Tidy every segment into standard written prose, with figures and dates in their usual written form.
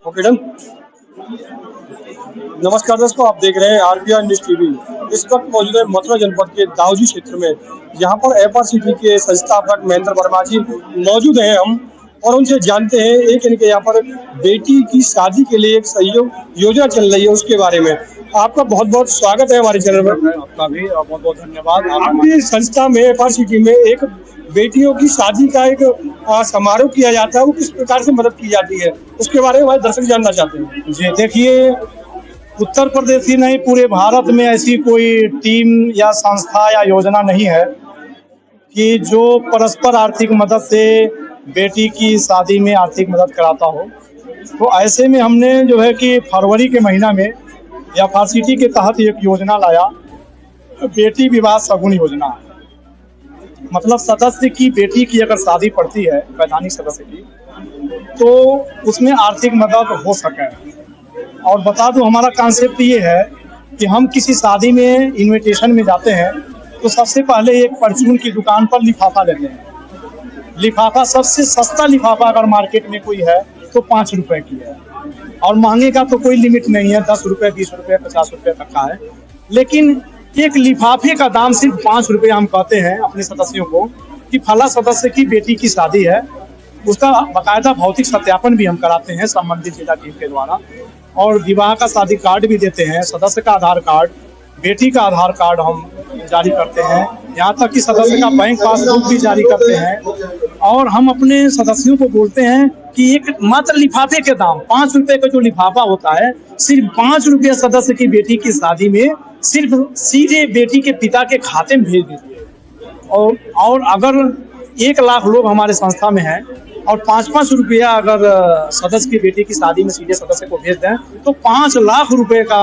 Okay done. नमस्कार दोस्तों, आप देख रहे हैं आरपीआर न्यूज टीवी। इस वक्त मौजूद है मथुरा जनपद के दाऊजी क्षेत्र में। यहाँ पर एफआरसीटी के संस्थापक महेंद्र वर्मा जी मौजूद हैं हम, और उनसे जानते हैं एक इनके यहाँ पर बेटी की शादी के लिए एक सहयोग योजना चल रही है उसके बारे में। आपका बहुत बहुत स्वागत है हमारे चैनल पर। आपका भी बहुत बहुत धन्यवाद। आपकी संस्था में एफआरसीटी में एक बेटियों की शादी का एक समारोह किया जाता है, वो किस प्रकार से मदद की जाती है उसके बारे में हमारे दर्शक जानना चाहते हैं। जी देखिए, उत्तर प्रदेश ही नहीं पूरे भारत में ऐसी कोई टीम या संस्था या योजना नहीं है कि जो परस्पर आर्थिक मदद से बेटी की शादी में आर्थिक मदद कराता हो। तो ऐसे में हमने जो है कि फरवरी के महीना में एफआरसीटी के तहत एक योजना लाया, बेटी विवाह शगुन योजना। मतलब सदस्य की बेटी की अगर शादी पड़ती है, वैधानिक सदस्य की, तो उसमें आर्थिक मदद हो सके। और बता दूं, हमारा कॉन्सेप्ट ये है कि हम किसी शादी में इनविटेशन में जाते हैं तो सबसे पहले एक परचून की दुकान पर लिफाफा लेते हैं। लिफाफा सबसे सस्ता लिफाफा अगर मार्केट में कोई है तो 5 रुपए की है, और महंगे का तो कोई लिमिट नहीं है, 10 रुपये, 20 रुपये, 50 रुपये तक का है। लेकिन एक लिफाफे का दाम सिर्फ 5 रुपये हम कहते हैं अपने सदस्यों को कि फला सदस्य की बेटी की शादी है। उसका बाकायदा भौतिक सत्यापन भी हम कराते हैं संबंधित जिला टीम के द्वारा, और विवाह का शादी कार्ड भी देते हैं, सदस्य का आधार कार्ड, बेटी का आधार कार्ड हम जारी करते हैं, यहाँ तक कि सदस्य का बैंक पासबुक भी जारी करते हैं। और हम अपने सदस्यों को बोलते हैं कि एक मात्र लिफाफे के दाम 5 रुपये का जो लिफाफा होता है, सिर्फ 5 रुपये सदस्य की बेटी की शादी में सिर्फ सीधे बेटी के पिता के खाते में भेज दीजिए। और अगर 1 लाख लोग हमारे संस्था में हैं और 5-5 रुपया अगर सदस्य की बेटी की शादी में सीधे सदस्य को भेज दें तो 5 लाख रुपए का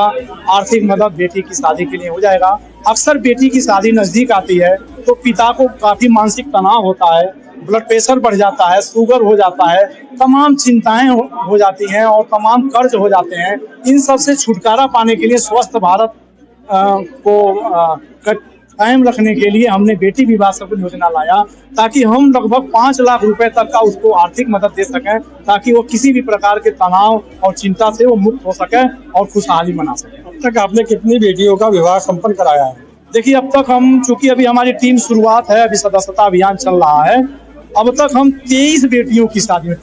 आर्थिक मदद बेटी की शादी के लिए हो जाएगा। अक्सर बेटी की शादी नजदीक आती है तो पिता को काफी मानसिक तनाव होता है, ब्लड प्रेशर बढ़ जाता है, शुगर हो जाता है, तमाम चिंताएं हो जाती हैं और तमाम कर्ज हो जाते हैं। इन सब से छुटकारा पाने के लिए स्वस्थ भारत को कायम रखने के लिए हमने बेटी विवाह शगुन योजना लाया, ताकि हम लगभग 5 लाख रुपए तक का उसको आर्थिक मदद दे सकें, ताकि वो किसी भी प्रकार के तनाव और चिंता से वो मुक्त हो सके और खुशहाली मना सके। अब तक आपने कितनी बेटियों का विवाह संपन्न कराया है? देखिए, अब तक हम, चूंकि अभी हमारी टीम शुरुआत है, अभी सदस्यता अभियान चल रहा है, अब तक हम 23 बेटियों की शादी में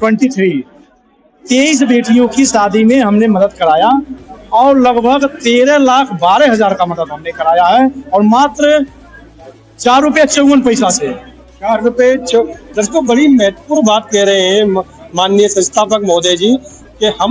23 बेटियों की शादी में हमने मदद कराया, और लगभग 13,12,000 का मदद हमने कराया है, और मात्र 4 रुपये 54 पैसा से। 4 रुपये। दर्शकों, बड़ी महत्वपूर्ण बात कह रहे हैं माननीय संस्थापक महोदय जी कि हम